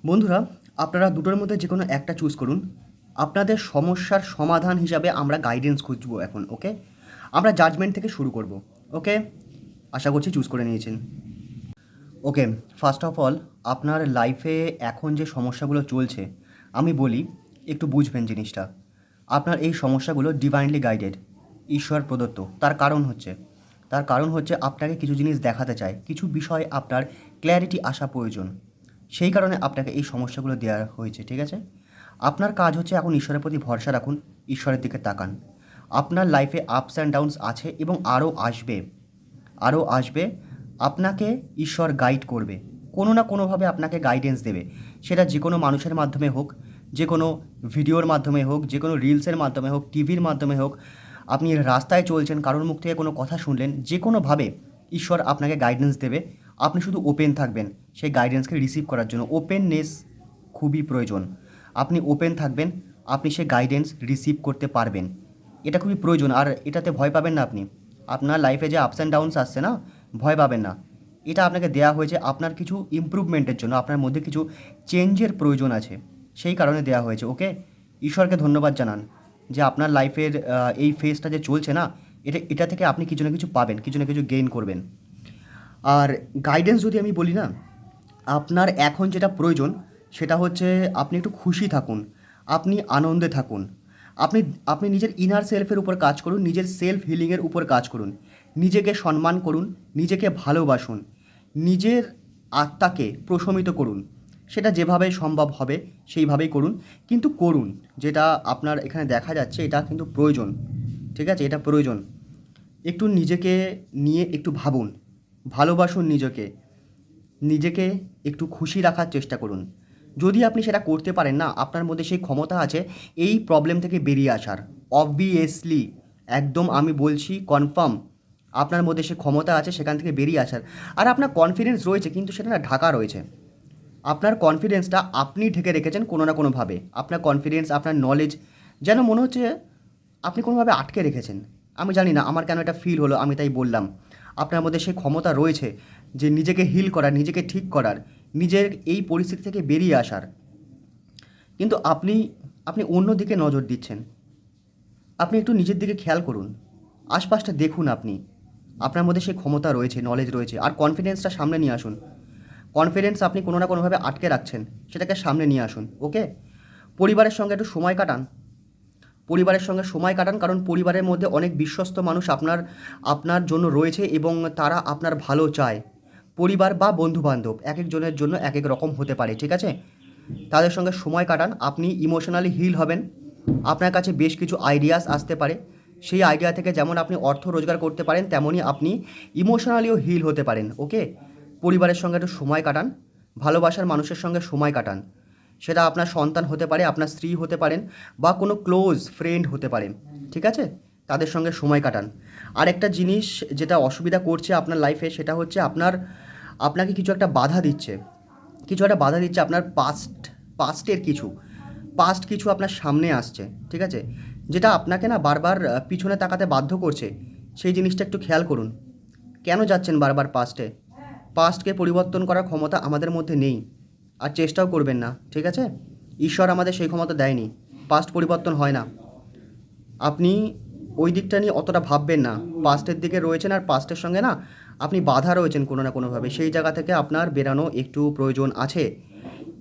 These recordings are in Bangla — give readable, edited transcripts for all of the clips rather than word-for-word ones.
বন্ধুরা, আপনারা দুটোর মধ্যে যে কোনো একটা চুজ করুন। আপনাদের সমস্যার সমাধান হিসাবে আমরা গাইডেন্স খুঁজবো এখন, ওকে? আমরা জাজমেন্ট থেকে শুরু করব, ওকে? আশা করছি চুজ করে নিয়েছেন। ওকে, ফার্স্ট অফ অল, আপনার লাইফে এখন যে সমস্যাগুলো চলছে আমি বলি একটু বুঝবেন জিনিসটা। আপনার এই সমস্যাগুলো ডিভাইনলি গাইডেড, ঈশ্বর প্রদত্ত। তার কারণ হচ্ছে আপনাকে কিছু জিনিস দেখাতে চায়, কিছু বিষয় আপনার ক্ল্যারিটি আসা প্রয়োজন। সেই কারণে আপনাকে এই সমস্যাগুলো দেওয়া হয়েছে, ঠিক আছে? আপনার কাজ হচ্ছে এখন ঈশ্বরের প্রতি ভরসা রাখুন, ঈশ্বরের দিকে তাকান। আপনার লাইফে আপস অ্যান্ড ডাউনস আছে এবং আরও আসবে। আপনাকে ঈশ্বর গাইড করবে, কোনো না কোনোভাবে আপনাকে গাইডেন্স দেবে। সেটা যে কোনো মানুষের মাধ্যমে হোক, যে কোনো ভিডিওর মাধ্যমে হোক, যে কোনো রিলসের মাধ্যমে হোক, টিভির মাধ্যমে হোক, আপনি রাস্তায় চলছেন, কারোর মুখ থেকে কোনো কথা শুনলেন, যে কোনোভাবে ঈশ্বর আপনাকে গাইডেন্স দেবে। আপনি শুধু ওপেন থাকবেন সেই গাইডেন্সকে রিসিভ করার জন্য। ওপেননেস খুবই প্রয়োজন। আপনি ওপেন থাকবেন, আপনি সেই গাইডেন্স রিসিভ করতে পারবেন। এটা খুবই প্রয়োজন। আর এটাতে ভয় পাবেন না আপনি। আপনার লাইফে যে আপস অ্যান্ড ডাউনস আসছে না, ভয় পাবেন না। এটা আপনাকে দেওয়া হয়েছে আপনার কিছু ইমপ্রুভমেন্টের জন্য, আপনার মধ্যে কিছু চেঞ্জের প্রয়োজন আছে, সেই কারণে দেওয়া হয়েছে, ওকে? ঈশ্বরকে ধন্যবাদ জানান যে আপনার লাইফের এই ফেজটা যে চলছে না, এটা থেকে আপনি কিছু না কিছু পাবেন, কিছু না কিছু গেইন করবেন। আর গাইডেন্স যদি আমি বলি না, আপনার এখন যেটা প্রয়োজন সেটা হচ্ছে আপনি একটু খুশি থাকুন, আপনি আনন্দে থাকুন। আপনি আপনি নিজের ইনার সেলফের উপর কাজ করুন, নিজের সেলফ হিলিংয়ের উপর কাজ করুন। নিজেকে সম্মান করুন, নিজেকে ভালোবাসুন, নিজের আত্মাকে প্রশমিত করুন। সেটা যেভাবে সম্ভব হবে সেইভাবেই করুন, কিন্তু করুন। যেটা আপনার এখানে দেখা যাচ্ছে এটা কিন্তু প্রয়োজন, ঠিক আছে? এটা প্রয়োজন। একটু নিজেকে নিয়ে একটু ভাবুন, ভালোবাসুন নিজেকে, নিজেকে একটু খুশি রাখার চেষ্টা করুন। যদি আপনি সেটা করতে পারেন না, আপনার মধ্যে সেই ক্ষমতা আছে এই প্রবলেম থেকে বেরিয়ে আসার। অবভিয়াসলি, একদম আমি বলছি কনফার্ম, আপনার মধ্যে সে ক্ষমতা আছে সেখান থেকে বেরিয়ে আসার। আর আপনার কনফিডেন্স রয়েছে, কিন্তু সেটা না ঢাকা রয়েছে। আপনার কনফিডেন্সটা আপনি ঢেকে রেখেছেন কোনো না কোনোভাবে। আপনার কনফিডেন্স, আপনার নলেজ যেন মনে হচ্ছে আপনি কোনোভাবে আটকে রেখেছেন। আমি জানি না আমার কেন এটা ফিল হলো, আমি তাই বললাম। আপনার মধ্যে সেই ক্ষমতা রয়েছে যে নিজেকে হিল করার, নিজেকে ঠিক করার, নিজের এই পরিস্থিতি থেকে বেরিয়ে আসার। কিন্তু আপনি আপনি অন্য দিকে নজর দিচ্ছেন। আপনি একটু নিজের দিকে খেয়াল করুন, আশপাশটা দেখুন। আপনার মধ্যে সেই ক্ষমতা রয়েছে, নলেজ রয়েছে। আর কনফিডেন্সটা সামনে নিয়ে আসুন। কনফিডেন্স আপনি কোনো না কোনোভাবে আটকে রাখছেন, সেটাকে সামনে নিয়ে আসুন, ওকে? পরিবারের সঙ্গে একটু সময় কাটান, পরিবারের সঙ্গে সময় কাটান। কারণ পরিবারের মধ্যে অনেক বিশ্বস্ত মানুষ আপনার আপনার জন্য রয়েছে এবং তারা আপনার ভালো চায়। পরিবার বা বন্ধুবান্ধব এক একজনের জন্য এক এক রকম হতে পারে, ঠিক আছে? তাদের সঙ্গে সময় কাটান, আপনি ইমোশনালি হিল হবেন। আপনার কাছে বেশ কিছু আইডিয়াস আসতে পারে। সেই আইডিয়া থেকে যেমন আপনি অর্থ রোজগার করতে পারেন, তেমনই আপনি ইমোশনালিও হিল হতে পারেন, ওকে? পরিবারের সঙ্গে একটু সময় কাটান, ভালোবাসার মানুষের সঙ্গে সময় কাটান। সেটা আপনার সন্তান হতে পারে, আপনার স্ত্রী হতে পারেন, বা কোনো ক্লোজ ফ্রেন্ড হতে পারে, ঠিক আছে? তাদের সঙ্গে সময় কাটান। আর একটা জিনিস যেটা অসুবিধা করছে আপনার লাইফে, সেটা হচ্ছে আপনাকে কিছু একটা বাধা দিচ্ছে, আপনার পাস্ট কিছু আপনার সামনে আসছে, ঠিক আছে? যেটা আপনাকে না বারবার পিছনে তাকাতে বাধ্য করছে। সেই জিনিসটা একটু খেয়াল করুন। কেন যাচ্ছেন বারবার পাস্টকে পরিবর্তন করার ক্ষমতা আমাদের মধ্যে নেই, আর চেষ্টাও করবেন না, ঠিক আছে? ঈশ্বর আমাদের সেই ক্ষমতা দেয়নি। পাস্ট পরিবর্তন হয় না। আপনি ওই দিকটা নিয়ে অতটা ভাববেন না। পাস্টের দিকে রয়েছেন, আর পাস্টের সঙ্গে না আপনি বাধা রয়েছেন কোনো না কোনোভাবে। সেই জায়গা থেকে আপনার বেরানো একটু প্রয়োজন আছে।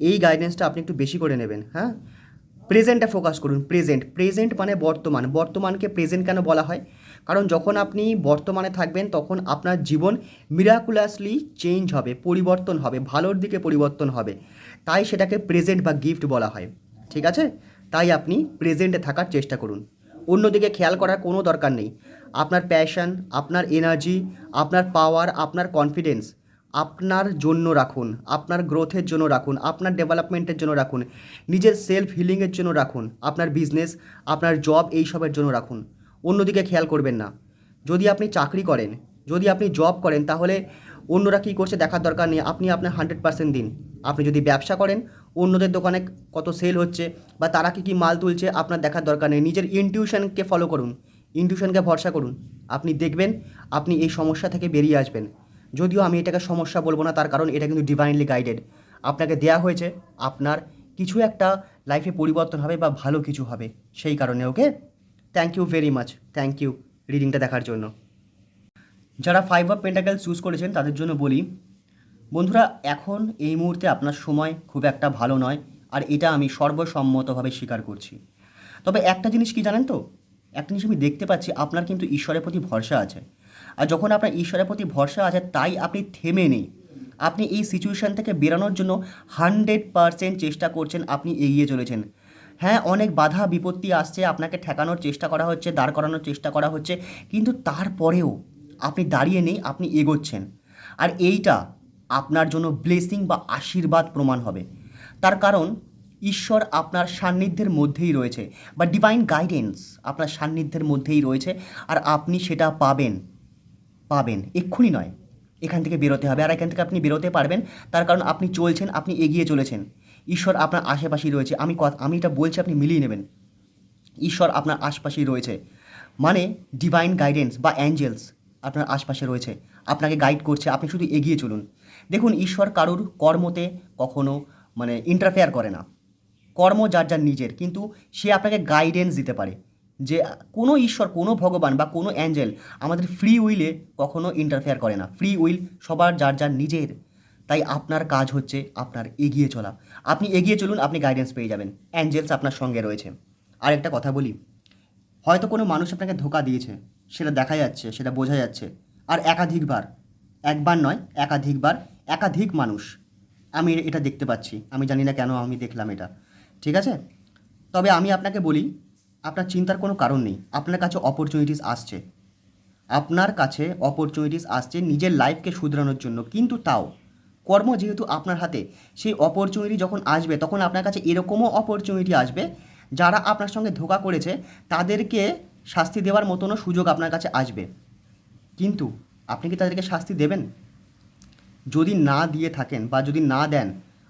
এই গাইডেন্সটা আপনি একটু বেশি করে নেবেন, হ্যাঁ? প্রেজেন্টে ফোকাস করুন। প্রেজেন্ট মানে বর্তমানকে প্রেজেন্ট কেন বলা হয়? কারণ যখন আপনি বর্তমানে থাকবেন তখন আপনার জীবন মিরাকুলাসলি চেঞ্জ হবে, পরিবর্তন হবে, ভালোর দিকে পরিবর্তন হবে। তাই সেটাকে প্রেজেন্ট বা গিফট বলা হয়, ঠিক আছে? তাই আপনি প্রেজেন্টে থাকার চেষ্টা করুন। অন্যদিকে খেয়াল করার কোনো দরকার নেই। আপনার প্যাশন, আপনার এনার্জি, আপনার পাওয়ার, আপনার কনফিডেন্স আপনার জন্য রাখুন, আপনার গ্রোথের জন্য রাখুন, আপনার ডেভেলপমেন্টের জন্য রাখুন, নিজের সেলফ হিলিংয়ের জন্য রাখুন, আপনার বিজনেস, আপনার জব, এইসবের জন্য রাখুন। অন্যদিকে খেয়াল করবেন না। যদি আপনি চাকরি করেন, যদি আপনি জব করেন, তাহলে অন্যরা কী করছে দেখার দরকার নেই। আপনি আপনার 100% দিন। আপনি যদি ব্যবসা করেন, অন্যদের দোকানে কত সেল হচ্ছে বা তারা কী কী মাল তুলছে আপনার দেখার দরকার নেই। নিজের ইনটিউশনকে ফলো করুন, ইনটিউশনকে ভরসা করুন। আপনি দেখবেন আপনি এই সমস্যা থেকে বেরিয়ে আসবেন। যদিও আমি এটাকে সমস্যা বলবো না, তার কারণ এটা কিন্তু ডিভাইনলি গাইডেড। আপনাকে দেয়া হয়েছে, আপনার কিছু একটা লাইফে পরিবর্তন হবে বা ভালো কিছু হবে, সেই কারণে। Okay, thank you very much, thank you রিডিংটা দেখার জন্য। যারা 5 অফ পেন্টাকেল চুজ করেছেন তাদের জন্য বলি, বন্ধুরা এখন এই মুহূর্তে আপনার সময় খুব একটা ভালো নয়, আর এটা আমি সর্বসম্মতভাবে স্বীকার করছি। তবে একটা জিনিস কি জানেন তো, একটা জিনিস আমি দেখতে পাচ্ছি, আপনার কিন্তু ঈশ্বরের প্রতি ভরসা আছে। আর যখন আপনার ঈশ্বরের প্রতি ভরসা আছে, তাই আপনি থেমে নেই, আপনি এই সিচুয়েশান থেকে বেরোনোর জন্য 100% চেষ্টা করছেন, আপনি এগিয়ে চলেছেন। হ্যাঁ, অনেক বাধা বিপত্তি আসছে, আপনাকে ঠেকানোর চেষ্টা করা হচ্ছে, দাঁড় করানোর চেষ্টা করা হচ্ছে, কিন্তু তারপরেও আপনি দাঁড়িয়ে নেই, আপনি এগোচ্ছেন। আর এইটা আপনার জন্য ব্লেসিং বা আশীর্বাদ প্রমাণ হবে। তার কারণ ঈশ্বর আপনার সান্নিধ্যের মধ্যেই রয়েছে, বা ডিভাইন গাইডেন্স আপনার সান্নিধ্যের মধ্যেই রয়েছে, আর আপনি সেটা পাবেন। পাবেন এক্ষুনি নয়, এখান থেকে বেরোতে হবে, আর এখান থেকে আপনি বেরোতে পারবেন। তার কারণ আপনি চলছেন, আপনি এগিয়ে চলেছেন, ঈশ্বর আপনার আশেপাশেই রয়েছে। আমি এটা বলছি, আপনি মিলিয়ে নেবেন, ঈশ্বর আপনার আশপাশেই রয়েছে, মানে ডিভাইন গাইডেন্স বা অ্যাঞ্জেলস আপনার আশপাশে রয়েছে, আপনাকে গাইড করছে, আপনি শুধু এগিয়ে চলুন। দেখুন, ঈশ্বর কারুর কর্মতে কখনো ইন্টারফেয়ার করে না, কর্ম যার যার নিজের, কিন্তু সে আপনাকে গাইডেন্স দিতে পারে। যে কোনো ঈশ্বর, কোনো ভগবান বা কোনো অ্যাঞ্জেল আমাদের ফ্রি উইলে কখনো ইন্টারফেয়ার করে না, ফ্রি উইল সবার যার যার নিজের। তাই আপনার কাজ হচ্ছে আপনার এগিয়ে চলা, আপনি এগিয়ে চলুন, আপনি গাইডেন্স পেয়ে যাবেন, অ্যাঞ্জেলস আপনার সঙ্গে রয়েছে। আর একটা কথা বলি, হয়তো কোনো মানুষ আপনাকে ধোকা দিয়েছে, সেটা দেখা যাচ্ছে, সেটা বোঝা যাচ্ছে, আর একাধিকবার, একবার নয় একাধিকবার, একাধিক মানুষ, আমি এটা দেখতে পাচ্ছি, আমি জানি না কেন আমি দেখলাম এটা, ঠিক আছে? তবে আমি আপনাকে বলি, আপনার চিন্তার কোনো কারণ নেই, আপনার কাছে অপরচুনিটিস আসছে, আপনার কাছে অপরচুনিটিস আসছে নিজের লাইফকে শুধরানোর জন্য। কিন্তু তাও কর্ম যেহেতু আপনার হাতে, সেই অপরচুনিটি যখন আসবে, তখন আপনার কাছে এরকমও অপরচুনিটি আসবে, যারা আপনার সঙ্গে ধোঁকা করেছে তাদেরকে শাস্তি দেওয়ার মতনও সুযোগ আপনার কাছে আসবে। কিন্তু আপনি কি তাদেরকে শাস্তি দেবেন? যদি না দিয়ে থাকেন বা যদি না দেন,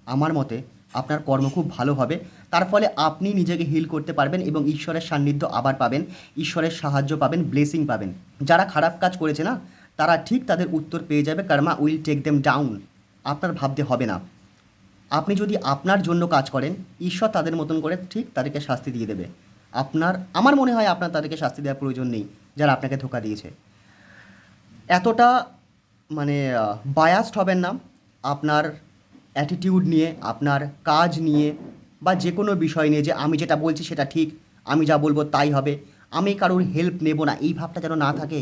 আমার মতে আপনার কর্ম খুব ভালো হবে, তার ফলে আপনি নিজেকে হিল করতে পারবেন এবং ঈশ্বরের সান্নিধ্য আবার পাবেন, ঈশ্বরের সাহায্য পাবেন, ব্লেসিং পাবেন। যারা খারাপ কাজ করেছে না, তারা ঠিক তাদের উত্তর পেয়ে যাবে, কর্মা উইল টেক দেম ডাউন। আপনার ভাবতে হবে না, আপনি যদি আপনার জন্য কাজ করেন, ঈশ্বর তাদের মতন করে ঠিক তাদেরকে শাস্তি দিয়ে দেবে। আমার মনে হয় আপনার তাদেরকে শাস্তি দেওয়ার প্রয়োজন নেই, যারা আপনাকে ধোঁকা দিয়েছে। এতটা বায়াসড হবেন না আপনার অ্যাটিটিউড নিয়ে, আপনার কাজ নিয়ে, বা যে কোনো বিষয় নিয়ে, যে আমি যেটা বলছি সেটা ঠিক, আমি যা বলবো তাই হবে, আমি কারোর হেল্প নেব না, এই ভাবটা যেন না থাকে।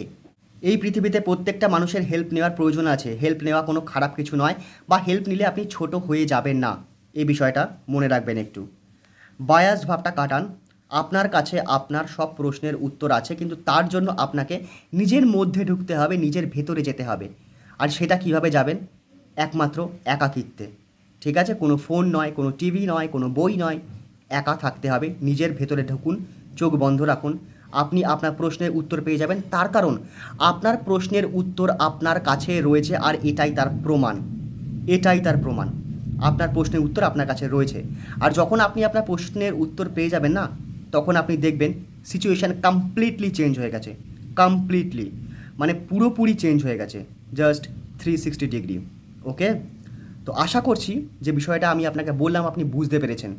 এই পৃথিবীতে প্রত্যেকটা মানুষের হেল্প নেওয়ার প্রয়োজন আছে, হেল্প নেওয়া কোনো খারাপ কিছু নয়, বা হেল্প নিলে আপনি ছোট হয়ে যাবেন না, এই বিষয়টা মনে রাখবেন একটু। বায়াসড ভাবটা কাটান। আপনার কাছে আপনার সব প্রশ্নের উত্তর আছে, কিন্তু তার জন্য আপনাকে নিজের মধ্যে ঢুকতে হবে, নিজের ভেতরে যেতে হবে। আর সেটা কিভাবে যাবেন? একমাত্র একাকিত্বে, ঠিক আছে? কোনো ফোন নয়, কোনো টিভি নয়, কোনো বই নয়, একা থাকতে হবে, নিজের ভেতরে ঢুকুন, চোখ বন্ধ রাখুন, আপনি আপনার প্রশ্নের উত্তর পেয়ে যাবেন। তার কারণ আপনার প্রশ্নের উত্তর আপনার কাছে রয়েছে, আর এটাই তার প্রমাণ, এটাই তার প্রমাণ, আপনার প্রশ্নের উত্তর আপনার কাছে রয়েছে। আর যখন আপনি আপনার প্রশ্নের উত্তর পেয়ে যাবেন না, তখন আপনি দেখবেন সিচুয়েশান কমপ্লিটলি চেঞ্জ হয়ে গেছে, কমপ্লিটলি, পুরোপুরি চেঞ্জ হয়ে গেছে, জাস্ট 360 ডিগ্রি। ওকে, তো আশা করছি যে বিষয়টা আমি আপনাকে বললাম আপনি বুঝতে পেরেছেন,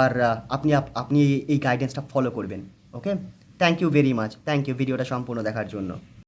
আর আপনি এই গাইডেন্সটা ফলো করবেন। Okay, thank you very much, thank you ভিডিওটা সম্পূর্ণ দেখার জন্য।